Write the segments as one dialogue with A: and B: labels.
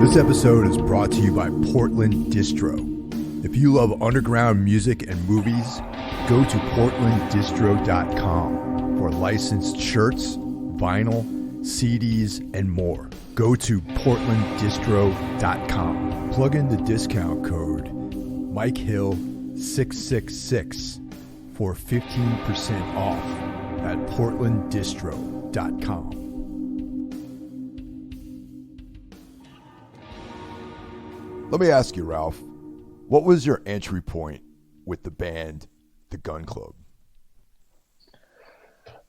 A: This episode is brought to you by Portland Distro. If you love underground music and movies, go to portlanddistro.com for licensed shirts, vinyl, CDs, and more. Go to portlanddistro.com. Plug in the discount code MikeHill666 for 15% off at portlanddistro.com. Let me ask you, Ralph, what was your entry point with the band, The Gun Club?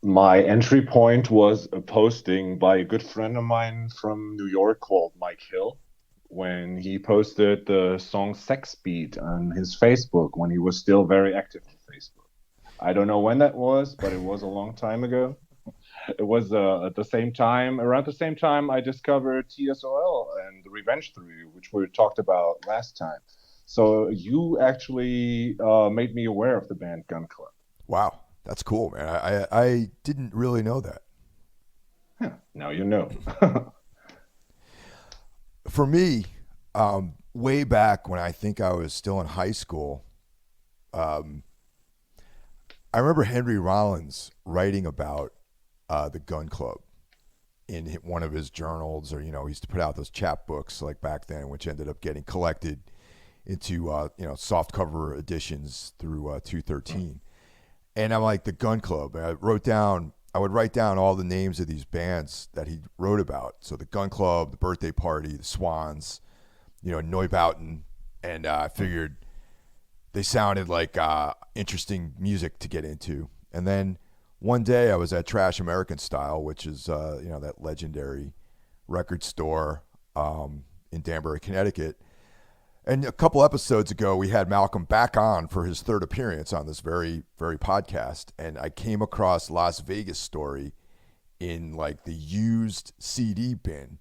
B: My entry point was a posting by a good friend of mine from New York called Mike Hill, when he posted the song Sex Beat on his Facebook when he was still very active on Facebook. I don't know when that was, but it was a long time ago. It was around the same time I discovered TSOL and the Revenge Theory, which we talked about last time. So you actually made me aware of the band Gun Club.
A: Wow, that's cool, man. I didn't really know that.
B: Yeah, now you know.
A: For me, way back when I think I was still in high school, I remember Henry Rollins writing about the Gun Club in one of his journals, or he used to put out those chapbooks like back then, which ended up getting collected into softcover editions through 213. And I'm like, the Gun Club. I would write down all the names of these bands that he wrote about. So the Gun Club, the Birthday Party, the Swans, Neubauten, and I figured they sounded like interesting music to get into. And then one day I was at Trash American Style, which is that legendary record store in Danbury, Connecticut. And a couple episodes ago, we had Malcolm back on for his third appearance on this very, very podcast. And I came across Las Vegas Story in like the used CD bin,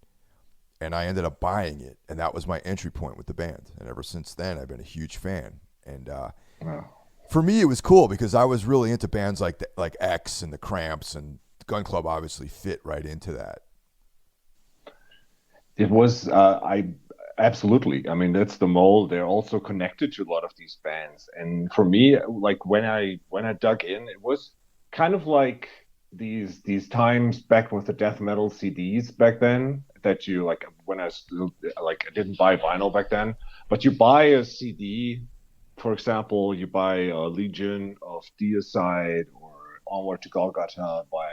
A: and I ended up buying it. And that was my entry point with the band. And ever since then, I've been a huge fan. And for me, it was cool because I was really into bands like X and the Cramps, and the Gun Club obviously fit right into that.
B: It was, absolutely. I mean, that's the mold. They're also connected to a lot of these bands. And for me, like when I dug in, it was kind of like these times back with the death metal CDs back then that you like, when I still, like, I didn't buy vinyl back then, but you buy a CD. For example, you buy Legion of Deicide or Onward to Golgotha by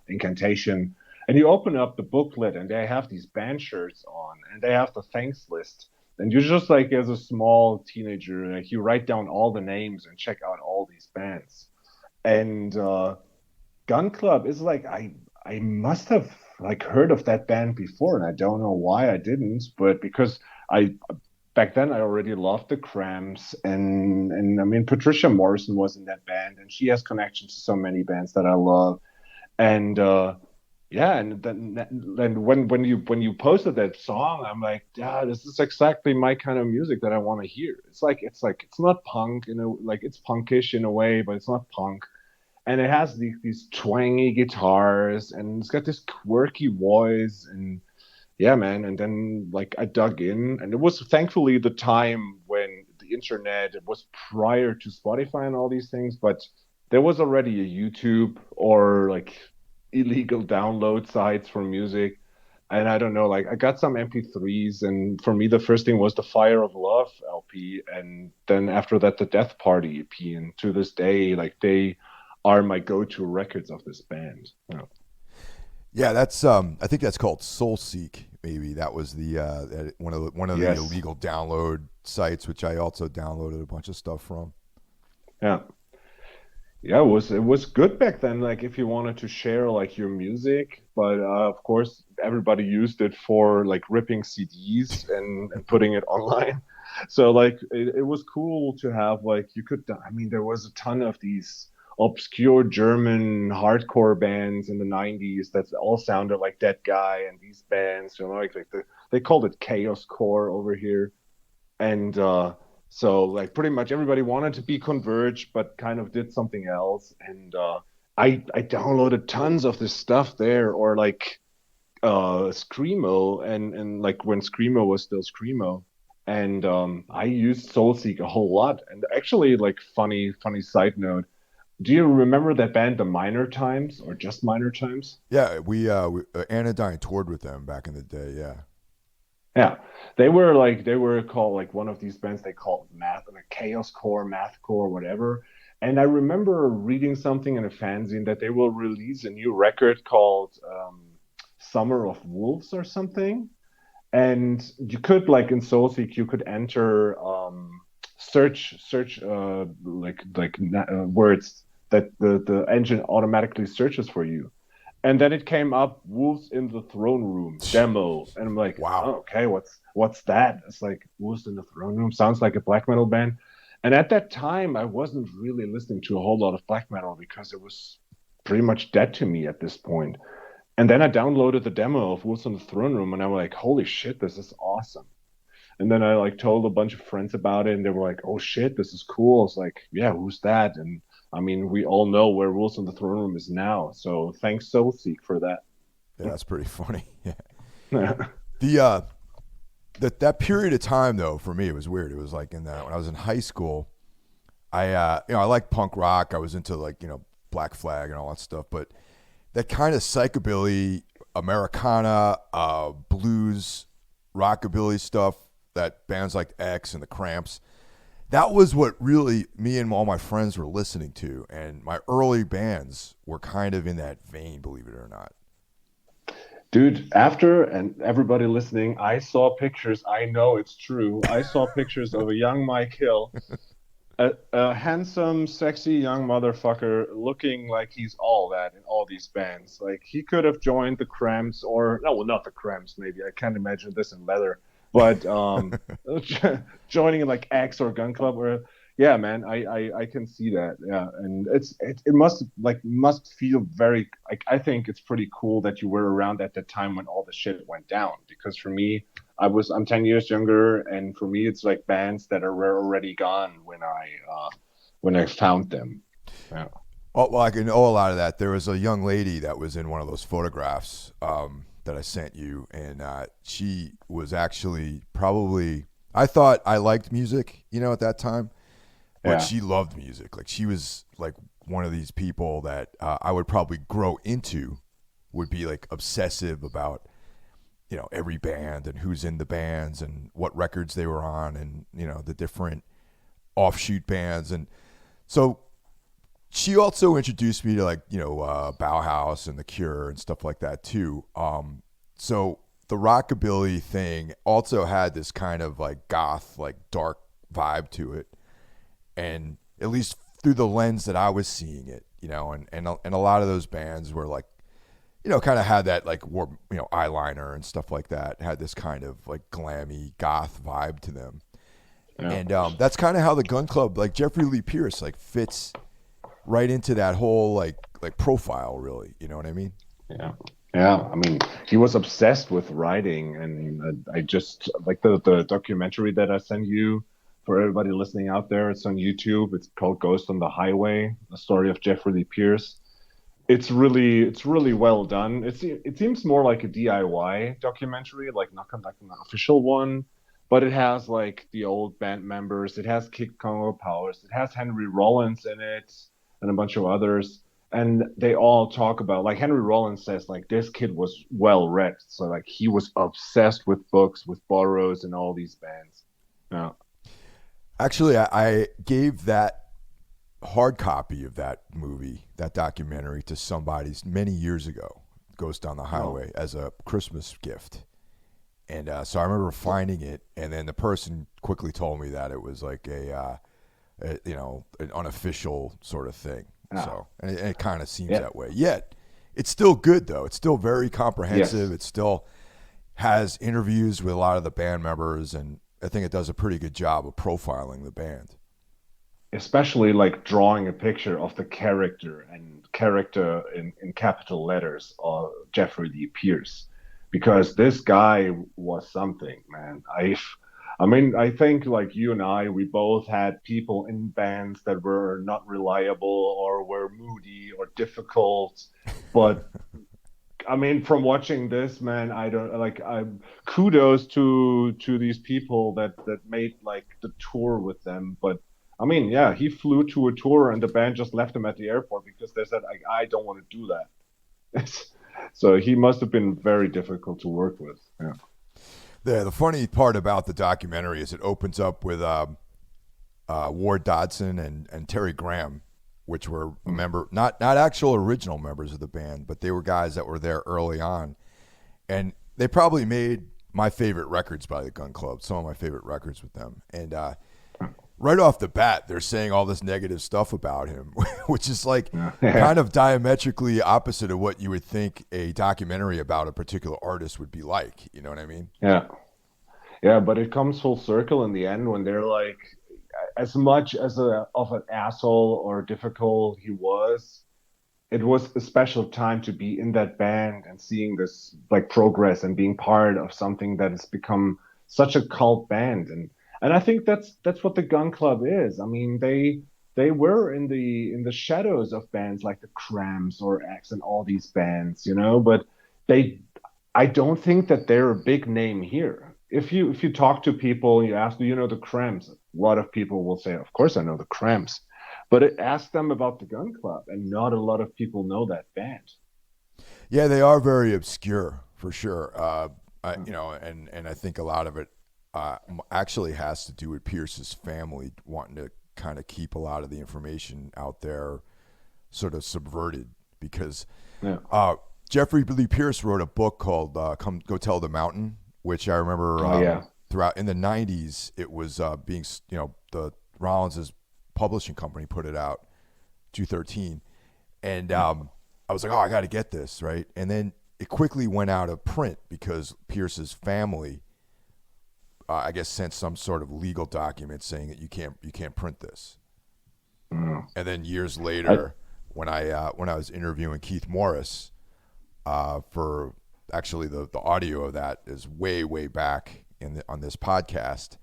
B: Incantation, and you open up the booklet and they have these band shirts on and they have the thanks list. And you're just like, as a small teenager, like you write down all the names and check out all these bands. And Gun Club is like, I must have like heard of that band before, and I don't know why I didn't, but because back then I already loved the Cramps, and I mean, Patricia Morrison was in that band, and she has connections to so many bands that I love. And and then when you posted that song, I'm like, yeah, this is exactly my kind of music that I want to hear. It's not punk, like it's punkish in a way, but it's not punk. And it has these twangy guitars, and it's got this quirky voice, and yeah, man. And then like I dug in, and it was thankfully the time when the internet, it was prior to Spotify and all these things, but there was already a YouTube or like illegal download sites for music. And I don't know, like I got some MP3s, and for me the first thing was the Fire of Love LP, and then after that the Death Party EP, and to this day, like they are my go-to records of this band.
A: Yeah, that's I think that's called Soulseek. Maybe that was the one of the illegal download sites, which I also downloaded a bunch of stuff from.
B: Yeah, it was good back then. Like if you wanted to share like your music, but of course everybody used it for like ripping CDs and putting it online. So like it was cool to have like there was a ton of these obscure German hardcore bands in the 90s that all sounded like that guy, and these bands, they called it chaos core over here. And so like pretty much everybody wanted to be Converge, but kind of did something else. And I downloaded tons of this stuff there, or like screamo, and like when screamo was still screamo, and I used Soulseek a whole lot. And actually, like funny side note, do you remember that band, the Minor Times, or just Minor Times?
A: Yeah, we Anodyne toured with them back in the day. Yeah.
B: Yeah, they were called like one of these bands they called math, like chaos core, math core, whatever. And I remember reading something in a fanzine that they will release a new record called Summer of Wolves or something. And you could like in SoulSeek you could enter search words that the engine automatically searches for you. And then it came up Wolves in the Throne Room demo. And I'm like, oh,
A: Wow.
B: okay, what's that? It's like Wolves in the Throne Room sounds like a black metal band. And at that time I wasn't really listening to a whole lot of black metal because it was pretty much dead to me at this point. And then I downloaded the demo of Wolves on the Throne Room and I was like, holy shit, this is awesome. And then I like told a bunch of friends about it and they were like, oh shit, this is cool. It's like, yeah, who's that? And I mean, we all know where Wolves on the Throne Room is now. So thanks Soulseek for that.
A: Yeah, that's pretty funny. Yeah.
B: Yeah.
A: The that period of time though for me it was weird. It was like in that when I was in high school, I liked punk rock. I was into like Black Flag and all that stuff, but that kind of psychobilly, Americana, blues, rockabilly stuff that bands like X and the Cramps. That was what really me and all my friends were listening to, and my early bands were kind of in that vein, believe it or not.
B: Dude, after and everybody listening, I saw pictures. I know it's true. I saw pictures of a young Mike Hill, a handsome, sexy young motherfucker looking like he's all that in all these bands. Like he could have joined the Cramps or no, well, not the Cramps, maybe. I can't imagine this in leather, but joining in like X or Gun Club or yeah, man, I can see that. Yeah, and it must feel very like I think it's pretty cool that you were around at the time when all the shit went down because for me I'm 10 years younger, and for me, it's like bands that were already gone when I found them. Yeah.
A: Oh, well, I can know a lot of that. There was a young lady that was in one of those photographs that I sent you, and she was actually probably. I thought I liked music, at that time, but
B: Yeah.
A: she loved music. Like she was like one of these people that I would probably grow into, would be like obsessive about every band and who's in the bands and what records they were on and the different offshoot bands. And so she also introduced me to like Bauhaus and the Cure and stuff like that too. So the rockabilly thing also had this kind of like goth, like dark vibe to it, and at least through the lens that I was seeing it, and a lot of those bands were like kind of had that like wore eyeliner and stuff like that. Had this kind of like glammy goth vibe to them,
B: Yeah.
A: and that's kind of how the Gun Club, like Jeffrey Lee Pierce, like fits right into that whole like profile. Really, you know what I mean?
B: Yeah. Yeah. I mean, he was obsessed with writing, and I just like the documentary that I sent you for everybody listening out there. It's on YouTube. It's called Ghost on the Highway, the story of Jeffrey Lee Pierce. It's really well done. It seems more like a DIY documentary, like an official one, but it has like the old band members. It has Kid Congo Powers. It has Henry Rollins in it and a bunch of others. And they all talk about like Henry Rollins says like this kid was well read, so like he was obsessed with books, with Burroughs and all these bands. Yeah,
A: Actually, I gave that hard copy of that movie, that documentary, to somebody many years ago. Ghost on the
B: no,
A: Highway as a Christmas gift. And so I remember finding it, and then the person quickly told me that it was like an unofficial sort of thing.
B: yeah,
A: So, and it kind of seems
B: yeah,
A: that way. Yet, it's still good though. It's still very comprehensive.
B: yes.
A: It still has interviews with a lot of the band members, and I think it does a pretty good job of profiling the band.
B: Especially like drawing a picture of the character and character in capital letters of Jeffrey D. Pierce, because this guy was something, man. I mean, I think like you and I, we both had people in bands that were not reliable or were moody or difficult, but I mean, from watching this, man, I don't like. I kudos to these people that made like the tour with them. But I mean, yeah, he flew to a tour and the band just left him at the airport because they said, I don't want to do that. So he must have been very difficult to work with. Yeah.
A: The funny part about the documentary is it opens up with Ward Dodson and Terry Graham, which were a member, not actual original members of the band, but they were guys that were there early on, and they probably made my favorite records by the Gun Club, some of my favorite records with them, and right off the bat, they're saying all this negative stuff about him, which is like
B: Yeah.
A: kind of diametrically opposite of what you would think a documentary about a particular artist would be like. You know what I mean?
B: Yeah. Yeah, but it comes full circle in the end when they're like, as much as a of an asshole or difficult he was, it was a special time to be in that band and seeing this like progress and being part of something that has become such a cult band. And I think that's what the Gun Club is. I mean, they were in the shadows of bands like the Cramps or X and all these bands, you know, but they I don't think that they're a big name here. If you talk to people and you ask, do you know the Cramps? A lot of people will say, of course I know the Cramps. But ask them about the Gun Club, and not a lot of people know that band.
A: Yeah, they are very obscure for sure. And I think a lot of it actually has to do with Pierce's family wanting to kind of keep a lot of the information out there sort of subverted because
B: Yeah.
A: uh, Jeffrey Lee Pierce wrote a book called "Come Go Tell the Mountain," which I remember
B: Oh yeah.
A: throughout in the '90s. It was being the Rollins's publishing company put it out, 213, and I was like, oh, I got to get this right, and then it quickly went out of print because Pierce's family, I guess, sent some sort of legal document saying that you can't print this.
B: Mm.
A: And then years
B: I,
A: later, when I was interviewing Keith Morris for actually the audio of that is way back on this podcast,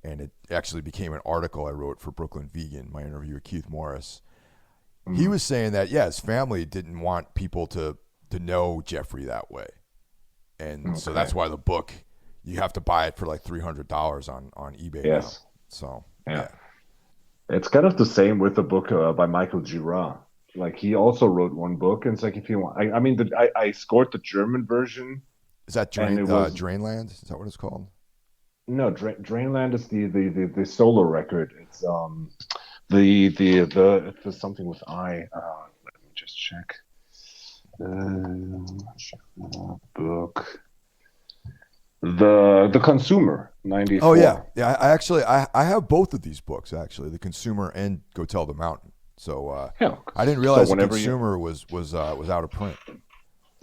A: and it actually became an article I wrote for Brooklyn Vegan. My interview with Keith Morris, he
B: mm,
A: was saying that his family didn't want people to know Jeffrey that way, and so
B: okay.
A: that's why the book you have to buy it for like $300 on eBay now.
B: Yes.
A: So
B: Yeah.
A: yeah.
B: It's kind of the same with the book by Michael Gira. Like he also wrote one book, and it's like if you want, I mean, I scored the German version,
A: Is that
B: and it was
A: Drainland? Is that what it's called?
B: no Drainland is the solo record. It's it's something with I. Let me just check. Book. The Consumer
A: Oh yeah,
B: 94.
A: yeah. I actually I have both of these books actually, The Consumer and Go Tell the Mountain. So
B: Yeah.
A: I didn't
B: So
A: realize The
B: whenever you,
A: Consumer was out of print.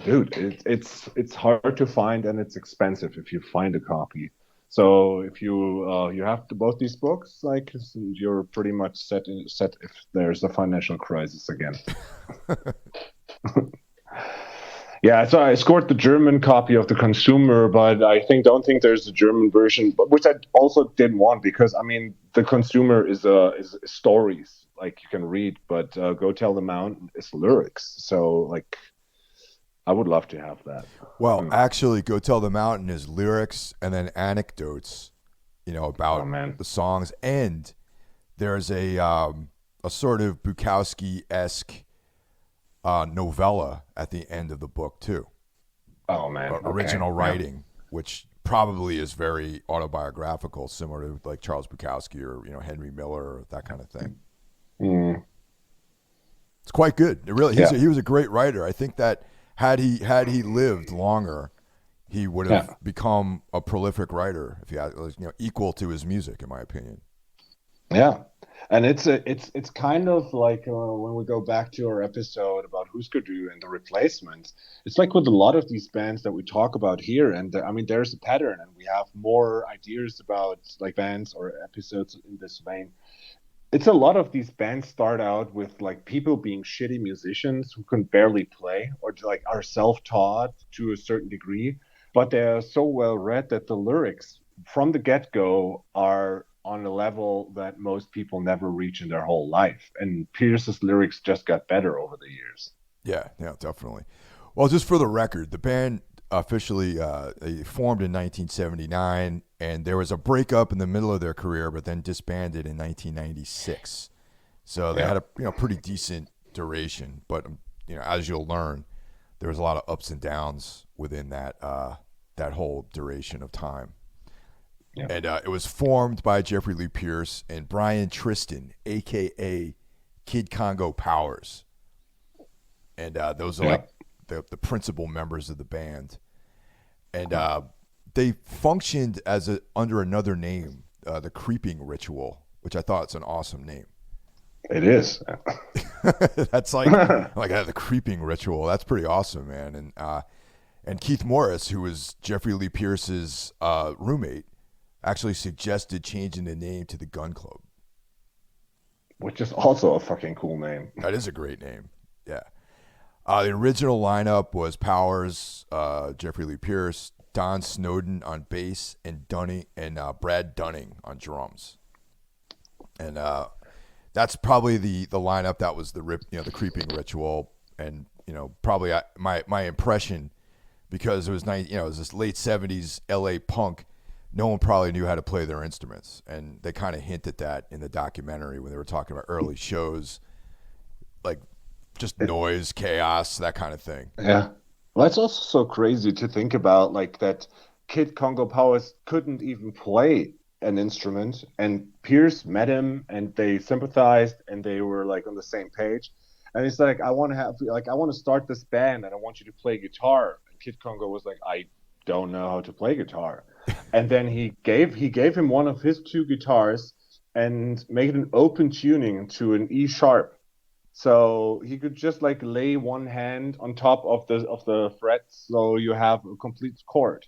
B: dude, it's hard to find and it's expensive if you find a copy. So if you have both these books, like you're pretty much set if there's a financial crisis again. Yeah, so I scored the German copy of the Consumer, but I don't think there's a German version, but which I also didn't want because I mean the Consumer is stories like you can read, but Go Tell the Mountain is lyrics. So like I would love to have that.
A: Well,
B: Hmm.
A: actually, Go Tell the Mountain is lyrics and then anecdotes,
B: Oh
A: about
B: man,
A: the songs, and there's a sort of Bukowski esque novella at the end of the book too.
B: oh man, okay,
A: Original
B: yeah,
A: writing, which probably is very autobiographical, similar to like Charles Bukowski or Henry Miller or that kind of thing.
B: mm,
A: It's quite good. It really
B: yeah,
A: he was a great writer. I think that had he lived longer, he would have
B: yeah.
A: become a prolific writer if he had equal to his music, in my opinion.
B: Yeah, and it's kind of like when we go back to our episode about Husker Du and the replacements. It's like with a lot of these bands that we talk about here, and I mean, there's a pattern, and we have more ideas about like bands or episodes in this vein. It's a lot of these bands start out with like people being shitty musicians who can barely play or like are self-taught to a certain degree, but they're so well read that the lyrics from the get-go are on a level that most people never reach in their whole life. And Pierce's lyrics just got better over the years.
A: Yeah, yeah, definitely. Well, just for the record, the band officially they formed in 1979, and there was a breakup in the middle of their career, but then disbanded in 1996. So they
B: Yeah.
A: had a pretty decent duration, but as you'll learn, there was a lot of ups and downs within that whole duration of time.
B: Yeah.
A: And it was formed by Jeffrey Lee Pierce and Brian Tristan, aka Kid Congo Powers, and those are
B: Yeah.
A: like the principal members of the band. And they functioned as under another name, the Creeping Ritual, which I thought is an awesome name.
B: It is.
A: That's like the Creeping Ritual. That's pretty awesome, man. And Keith Morris, who was Jeffrey Lee Pierce's roommate, actually suggested changing the name to the Gun Club.
B: Which is also a fucking cool name.
A: That is a great name. Yeah. The original lineup was Powers, Jeffrey Lee Pierce, Don Snowden on bass, and Brad Dunning on drums. And that's probably the lineup that was the Creeping Ritual, and probably my impression, because it was it was this late '70s LA punk. No one probably knew how to play their instruments, and they kind of hint at that in the documentary when they were talking about early shows, like just noise, chaos, that kind of thing.
B: Yeah. Well, it's also so crazy to think about, like, that Kid Congo Powers couldn't even play an instrument, and Pierce met him, and they sympathized, and they were like on the same page. And he's like, I want to start this band, and I want you to play guitar. And Kid Congo was like, I don't know how to play guitar. And then he gave him one of his two guitars and made an open tuning to an E sharp. So he could just like lay one hand on top of the frets, so you have a complete chord.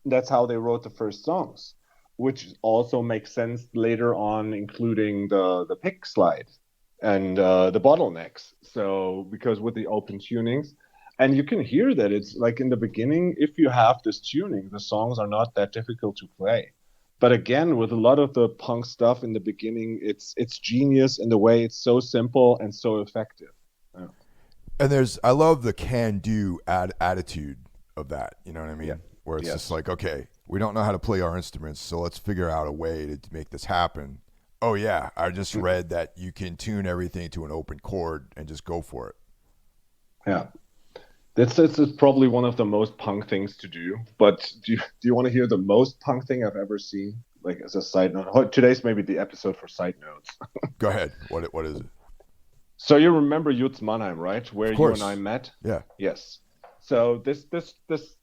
B: That's how they wrote the first songs, which also makes sense later on, including the pick slide and the bottlenecks. So because with the open tunings, and you can hear that it's like in the beginning, if you have this tuning, the songs are not that difficult to play. But again, with a lot of the punk stuff in the beginning, it's genius in the way it's so simple and so effective. Yeah.
A: And I love the can-do attitude of that. You know what I mean?
B: Yeah.
A: Where it's just
B: Yes.
A: like, okay, we don't know how to play our instruments, so let's figure out a way to make this happen. Oh yeah, I just read that you can tune everything to an open chord and just go for it.
B: Yeah. This is probably one of the most punk things to do. But do you want to hear the most punk thing I've ever seen? Like, as a side note, today's maybe the episode for side notes.
A: Go ahead. What is it?
B: So you remember Jutz Mannheim, right?
A: Of
B: Where you and I
A: course.
B: met?
A: Yeah.
B: Yes. So this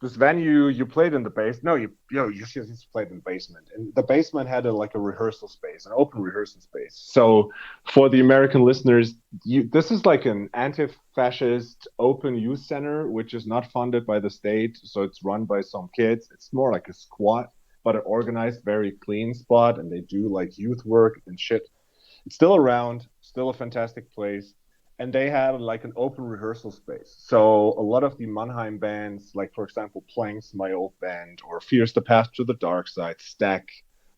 B: venue, you played in the base. No, you just played in the basement. And the basement had like a rehearsal space, an open rehearsal space. So for the American listeners, this is like an anti-fascist open youth center, which is not funded by the state. So it's run by some kids. It's more like a squat, but an organized, very clean spot, and they do like youth work and shit. It's still around, still a fantastic place. And they had like an open rehearsal space. So a lot of the Mannheim bands, like for example, Planks, my old band, or Fears the Path to the Dark Side, Stack,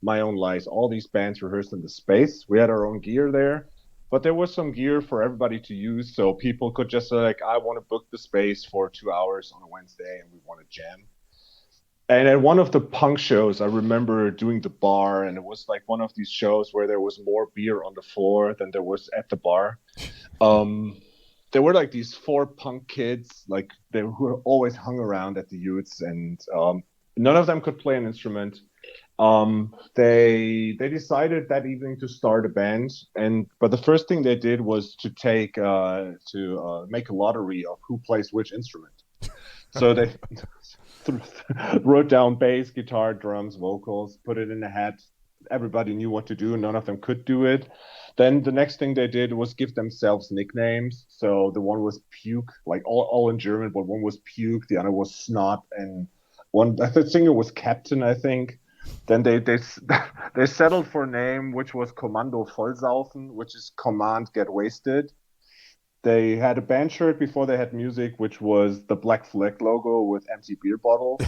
B: My Own Lies, all these bands rehearsed in the space. We had our own gear there, but there was some gear for everybody to use. So people could just say, like, I want to book the space for 2 hours on a Wednesday and we want to jam. And at one of the punk shows, I remember doing the bar, and it was like one of these shows where there was more beer on the floor than there was at the bar. Um, there were like these four punk kids, like who were always hung around at the youths, and none of them could play an instrument. They decided that evening to start a band, but the first thing they did was to make a lottery of who plays which instrument. So they wrote down bass, guitar, drums, vocals, put it in a hat. Everybody knew what to do. None of them could do it. Then the next thing they did was give themselves nicknames. So the one was Puke, like all in German, but one was Puke, the other was Snot, and the third singer was Captain, I think. Then they settled for a name which was Kommando Vollsaufen, which is Command Get Wasted. They had a band shirt before they had music, which was the Black Flag logo with empty beer bottles.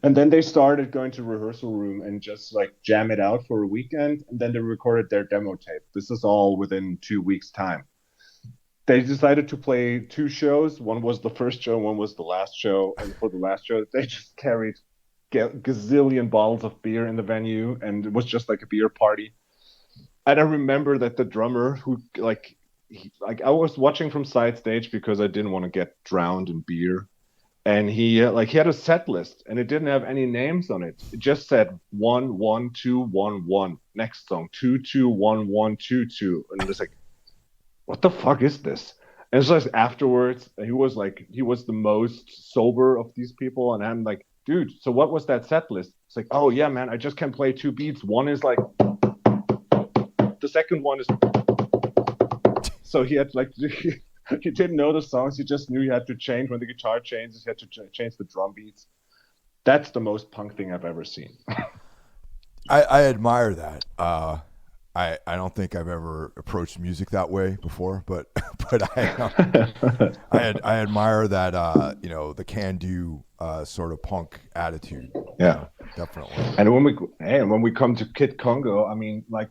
B: And then they started going to rehearsal room and just like jam it out for a weekend. And then they recorded their demo tape. This is all within 2 weeks' time. they decided to play two shows. One was the first show, one was the last show. And for the last show, they just carried gazillion bottles of beer in the venue, and it was just like a beer party. And I remember that the drummer who like I was watching from side stage because I didn't want to get drowned in beer. And he had a set list and it didn't have any names on it. It just said 1 1 2 1 1. Next song 2 2 1 1 2 2. And it's like, what the fuck is this? And it's like afterwards, he was the most sober of these people, and I'm like, dude, so what was that set list? It's like, oh yeah, man, I just can play two beats. One is like the second one is so he had like he didn't know the songs. He just knew he had to change when the guitar changes. He had to change the drum beats. That's the most punk thing I've ever seen.
A: I admire that. I don't think I've ever approached music that way before, but but I admire that the can do sort of punk attitude.
B: Yeah,
A: Definitely.
B: and when we come to Kid Congo, I mean, like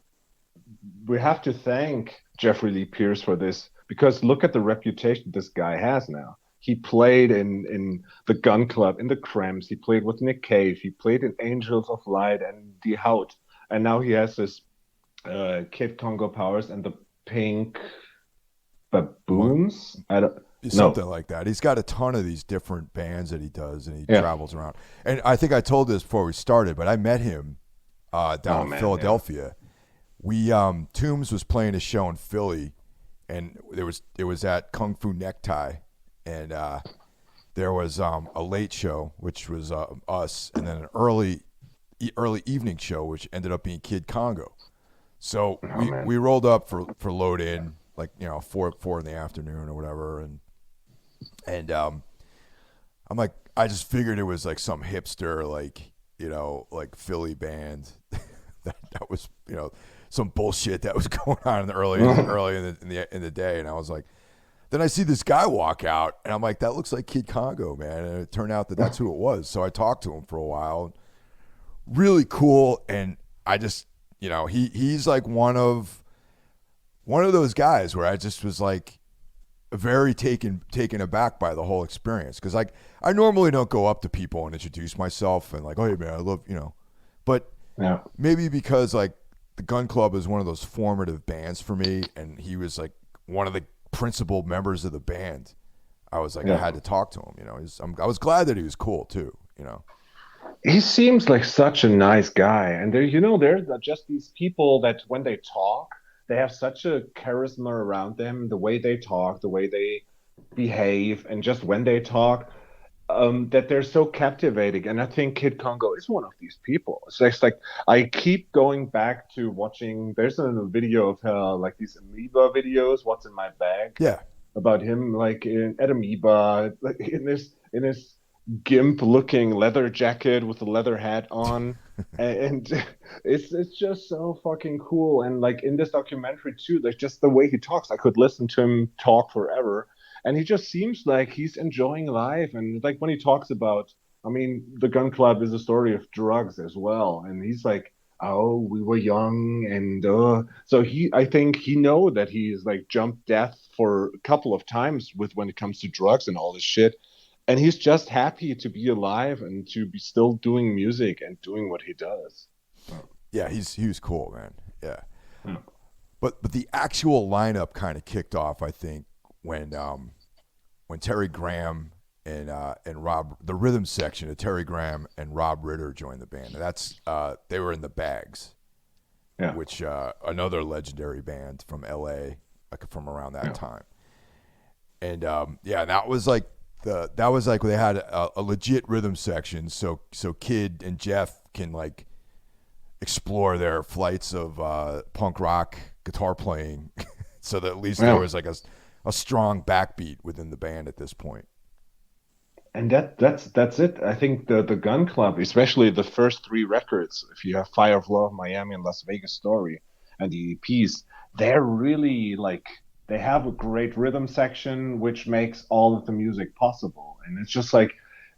B: we have to thank Jeffrey Lee Pierce for this because look at the reputation this guy has now. He played in the Gun Club, in the Cramps. He played with Nick Cave. He played in Angels of Light and Die Haut. And now he has this Kid Congo Powers and the Pink Baboons. I don't
A: Something
B: no.
A: like that. He's got a ton of these different bands that he does, and he
B: Yeah.
A: travels around. And I think I told this before we started, but I met him down
B: Oh
A: in
B: man. Yeah.
A: Philadelphia. We Toombs was playing a show in Philly, and it was at Kung Fu Necktie, and there was a late show which was us, and then an early evening show which ended up being Kid Congo. So
B: Oh man.
A: we rolled up for load in like 4 in the afternoon or whatever, and I'm like, I just figured it was like some hipster like like Philly band that was some bullshit that was going on in the early in the day, and I was like, then I see this guy walk out, and I'm like, that looks like Kid Congo, man, and it turned out that that's who it was. So I talked to him for a while, really cool, and I just he's like one of those guys where I just was like very taken aback by the whole experience because like I normally don't go up to people and introduce myself and like, oh hey man, I love but
B: Yeah.
A: maybe because like the Gun Club is one of those formative bands for me, and he was like one of the principal members of the band. I was like, I
B: Yeah.
A: had to talk to him. I was glad that he was cool too.
B: He seems like such a nice guy. And there's just these people that when they talk, they have such a charisma around them, the way they talk, the way they behave, and just when they talk, that they're so captivating. And I think Kid Congo is one of these people. It's just like I keep going back to watching. There's a video of like these amoeba videos, what's in my bag,
A: Yeah,
B: about him like at amoeba, like in this gimp looking leather jacket with a leather hat on. And it's just so fucking cool. And like in this documentary too, there's just the way he talks. I could listen to him talk forever. And he just seems like he's enjoying life. And like when he talks about, I mean, the Gun Club is a story of drugs as well. And he's like, oh, we were young, and so I think he know that he's like jumped death for a couple of times with when it comes to drugs and all this shit, and he's just happy to be alive and to be still doing music and doing what he does.
A: yeah, he was cool, man. Yeah,
B: Yeah.
A: but the actual lineup kind of kicked off, I think, when Terry Graham and Rob, the rhythm section of Terry Graham and Rob Ritter joined the band. And that's they were in the Bags,
B: Yeah.
A: which another legendary band from L.A. From around that
B: Yeah.
A: time. And yeah, that was like they had a legit rhythm section, so Kid and Jeff can like explore their flights of punk rock guitar playing, so that at least there
B: Yeah.
A: was like a strong backbeat within the band at this point.
B: And that's it. I think the Gun Club, especially the first three records, if you have Fire of Love, Miami, and Las Vegas Story, and the EPs, they're really like they have a great rhythm section, which makes all of the music possible. And it's just like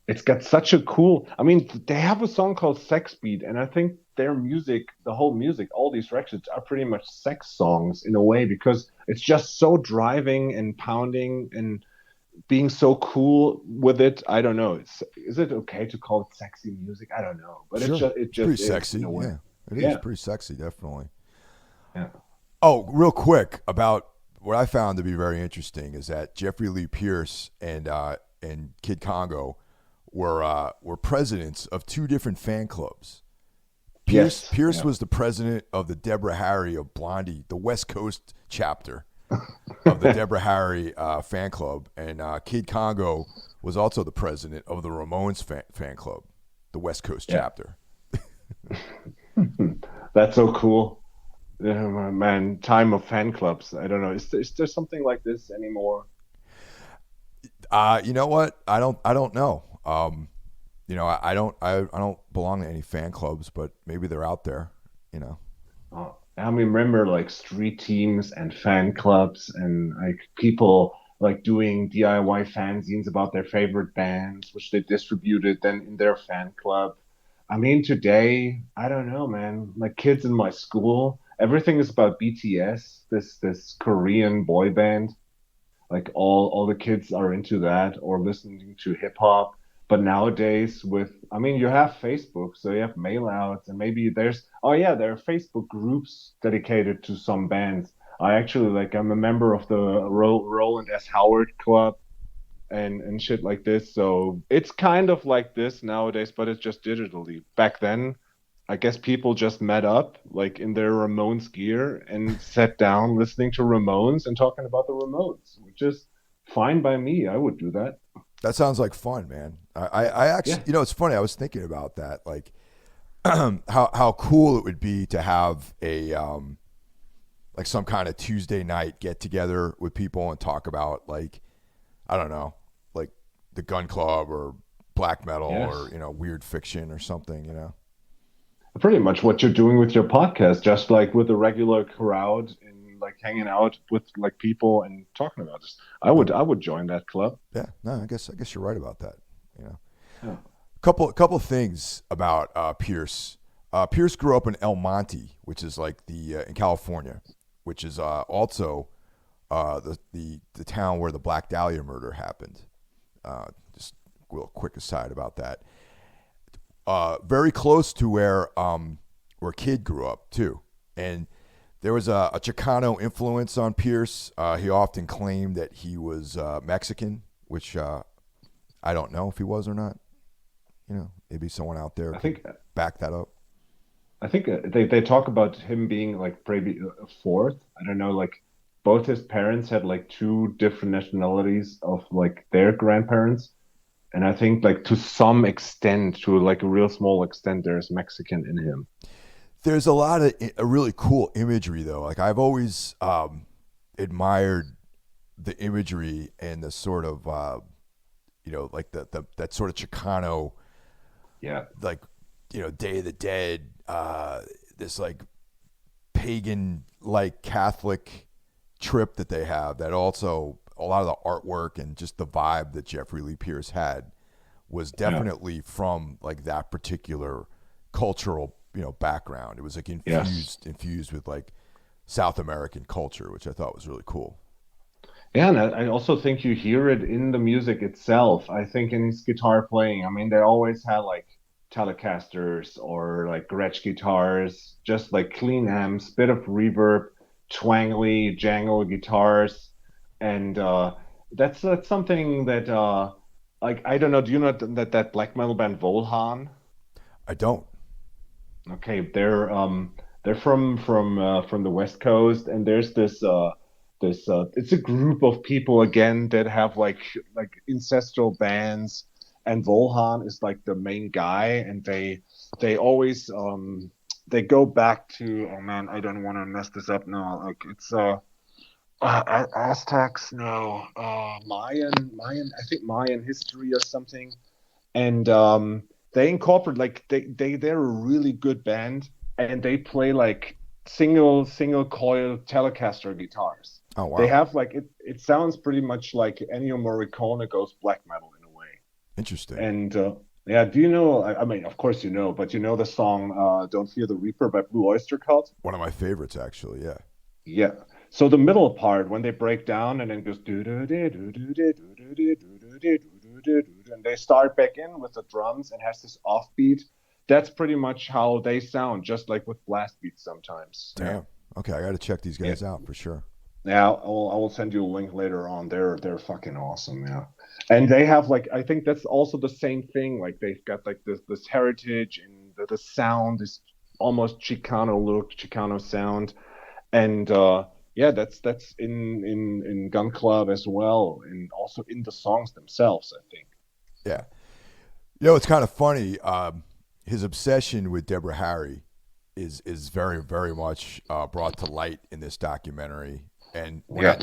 B: it's got such a cool. I mean, they have a song called Sex Beat, and I think their music, the whole music, all these records are pretty much sex songs in a way because it's just so driving and pounding and being so cool with it. I don't know. Is it okay to call it sexy music? I don't know, but
A: Sure.
B: it
A: It's pretty
B: just is in
A: sexy.
B: a way.
A: Yeah, it is
B: Yeah,
A: pretty sexy, definitely.
B: yeah.
A: Oh, real quick about what I found to be very interesting is that Jeffrey Lee Pierce and Kid Congo were presidents of two different fan clubs.
B: Yes,
A: Pierce
B: yeah.
A: was the president of the Deborah Harry of Blondie, the West Coast chapter of the Deborah Harry fan club, and Kid Congo was also the president of the Ramones fan club, the West Coast
B: Yeah.
A: chapter.
B: That's so cool. Yeah, man, time of fan clubs. I don't know. Is there something like this anymore?
A: You know what? I don't know. I don't belong to any fan clubs, but maybe they're out there. You know.
B: I remember like street teams and fan clubs and like people like doing DIY fanzines about their favorite bands, which they distributed then in their fan club. I mean, today, I don't know, man. Like kids in my school, everything is about BTS, this Korean boy band. Like all the kids are into that or listening to hip hop. But nowadays, with I mean, you have Facebook, so you have mail outs, and maybe there's oh yeah, there are Facebook groups dedicated to some bands. I actually like I'm a member of the Roland S. Howard Club and shit like this. So it's kind of like this nowadays, but it's just digitally. Back then, I guess people just met up like in their Ramones gear and sat down listening to Ramones and talking about the Ramones, which is fine by me. I would do that.
A: That sounds like fun, man. I actually,
B: Yeah.
A: you know, it's funny. I was thinking about that, like how cool it would be to have a like some kind of Tuesday night get together with people and talk about like I don't know, like the Gun Club or black metal or
B: Yes.
A: weird fiction or something.
B: Pretty much what you're doing with your podcast, just like with a regular crowd and like hanging out with like people and talking about this.
A: Oh,
B: I would join that club.
A: yeah, no, I guess you're right about that. You know,
B: Yeah.
A: couple things about Pierce. Pierce grew up in El Monte, which is like the in California, which is also the town where the Black Dahlia murder happened. Just a real quick aside about that. Very close to where Kid grew up too, and there was a Chicano influence on Pierce. He often claimed that he was Mexican, which I don't know if he was or not. Maybe someone out there
B: I
A: could
B: think
A: back that up.
B: they talk about him being like maybe a fourth. I don't know, like both his parents had like two different nationalities of like their grandparents, and I think like to some extent, to like a real small extent, there's Mexican in him.
A: There's a lot of really cool imagery though. Like I've always admired the imagery and the sort of like the that sort of Chicano
B: Yeah,
A: like Day of the Dead, this like pagan like Catholic trip that they have. That also a lot of the artwork and just the vibe that Jeffrey Lee Pierce had was
B: yeah,
A: definitely from like that particular cultural background. It was like
B: yes.
A: infused with like South American culture, which I thought was really cool.
B: Yeah, and I also think you hear it in the music itself. I think in his guitar playing. I mean, they always had like Telecasters or like Gretsch guitars, just like clean amps, bit of reverb, twangly, jangle guitars, and that's something that like I don't know. Do you know that black metal band Volhan?
A: I don't.
B: Okay, they're from the West Coast, and there's this it's a group of people again that have like ancestral bands, and Volhan is like the main guy, and they always they go back to oh man, I don't want to mess this up now. Like it's Aztecs, no, Mayan, I think Mayan history or something, and they incorporate like they're a really good band and they play like single coil Telecaster guitars.
A: Oh
B: They
A: wow.
B: have like it sounds pretty much like Ennio Morricone goes black metal in a way.
A: Interesting.
B: And yeah, do you know? I mean, of course you know, but you know the song "Don't Fear the Reaper" by Blue Oyster Cult?
A: One of my favorites, actually. Yeah.
B: Yeah. So the middle part when they break down and then it goes do do do do do do do do do do do do do, and they start back in with the drums and has this offbeat. That's pretty much how they sound, just like with blast beats sometimes. Yeah.
A: Damn. Okay, I got to check these
B: Yeah.
A: guys out for sure.
B: Yeah, I will send you a link later on. They're fucking awesome, yeah. And they have like I think that's also the same thing. Like they've got like this heritage and the sound is almost Chicano look, Chicano sound. And yeah, that's in Gun Club as well, and also in the songs themselves, I think.
A: Yeah. You know, it's kind of funny. His obsession with Deborah Harry is very very much brought to light in this documentary. And
B: Yeah.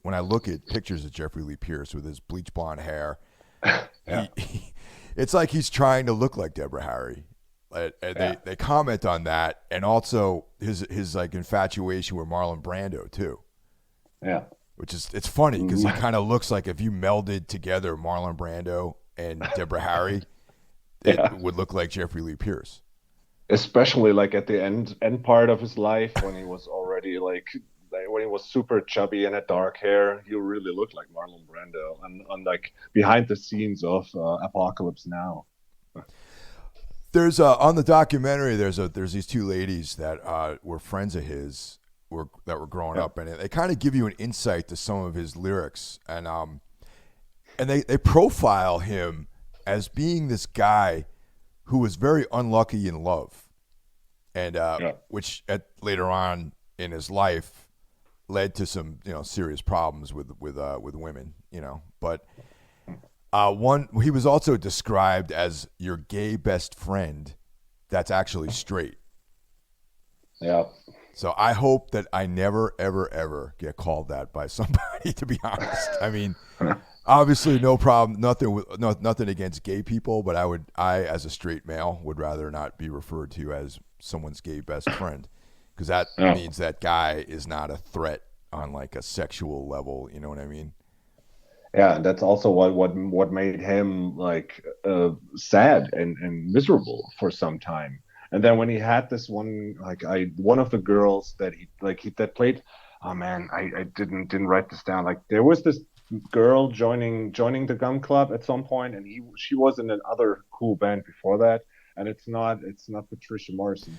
A: when I look at pictures of Jeffrey Lee Pierce with his bleach blonde hair,
B: Yeah.
A: he it's like he's trying to look like Deborah Harry. And
B: Yeah.
A: they comment on that, and also his like infatuation with Marlon Brando too,
B: Yeah.
A: which is it's funny because he
B: Mm.
A: kind of looks like if you melded together Marlon Brando and Deborah Harry, it
B: Yeah.
A: would look like Jeffrey Lee Pierce.
B: Especially like at the end part of his life when he was already like when he was super chubby and had dark hair, he really looked like Marlon Brando on like behind the scenes of Apocalypse Now.
A: There's on the documentary. There's these two ladies that were friends of his, that were growing
B: Yeah.
A: up, and they kind of give you an insight to some of his lyrics, and they profile him as being this guy who was very unlucky in love, and
B: Yeah.
A: which later on in his life led to some serious problems with women, but one, he was also described as your gay best friend that's actually straight.
B: Yeah.
A: So I hope that I never, ever, ever get called that by somebody. To be honest, I mean, obviously, no problem, nothing against gay people, but I, as a straight male, would rather not be referred to as someone's gay best friend, because that
B: Yeah.
A: means that guy is not a threat on like a sexual level. You know what I mean?
B: Yeah, and that's also what made him like sad and miserable for some time. And then when he had this one, like one of the girls that he that played, oh man, I didn't write this down. Like there was this girl joining the Gun Club at some point, and she was in another cool band before that, and it's not Patricia Morrison.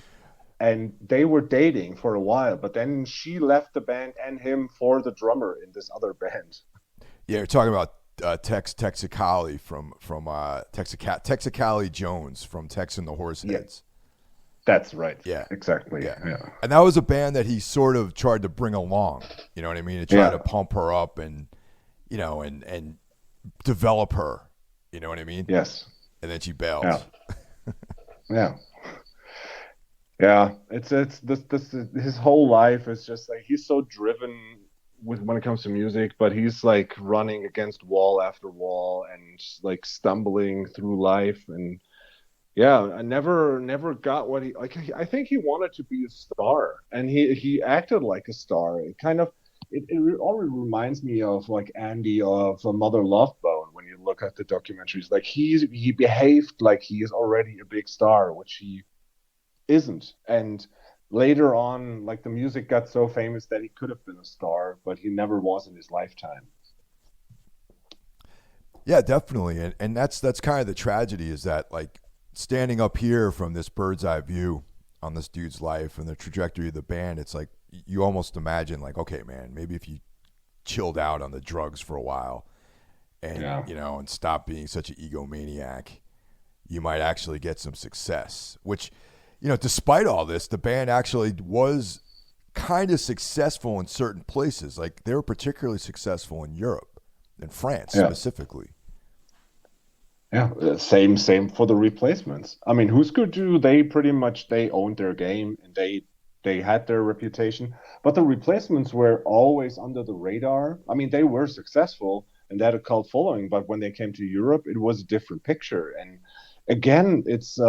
B: And they were dating for a while, but then she left the band and him for the drummer in this other band.
A: Yeah, you're talking about Texicali from Texicali Jones from Tex and the
B: Yeah,
A: Horseheads.
B: that's right.
A: Yeah,
B: Exactly.
A: yeah,
B: Yeah.
A: and that was a band that he sort of tried to bring along. You know what I mean? To try to
B: Yeah.
A: pump her up and and develop her. You know what I mean?
B: Yes.
A: And then she
B: Yeah.
A: bails.
B: Yeah. Yeah. It's this his whole life is just like he's so driven with when it comes to music, but he's like running against wall after wall and like stumbling through life. And yeah, I never got what he like. I think he wanted to be a star, and he acted like a star. It kind of it already reminds me of like Andy of Mother Love Bone when you look at the documentaries. Like he behaved like he is already a big star, which he isn't. And later on, like the music got so famous that he could have been a star, but he never was in his lifetime.
A: Yeah, definitely, and that's kind of the tragedy, is that like standing up here from this bird's eye view on this dude's life and the trajectory of the band, it's like you almost imagine like, okay, man, maybe if you chilled out on the drugs for a while and
B: Yeah.
A: and stop being such an egomaniac, you might actually get some success. Which, despite all this, the band actually was kind of successful in certain places. Like they were particularly successful in Europe, in France
B: Yeah.
A: specifically.
B: Yeah, same for the replacements. I mean, who's good do they pretty much they owned their game and they had their reputation, but the replacements were always under the radar. I mean, they were successful and they had a cult following, but when they came to Europe, it was a different picture. And again, it's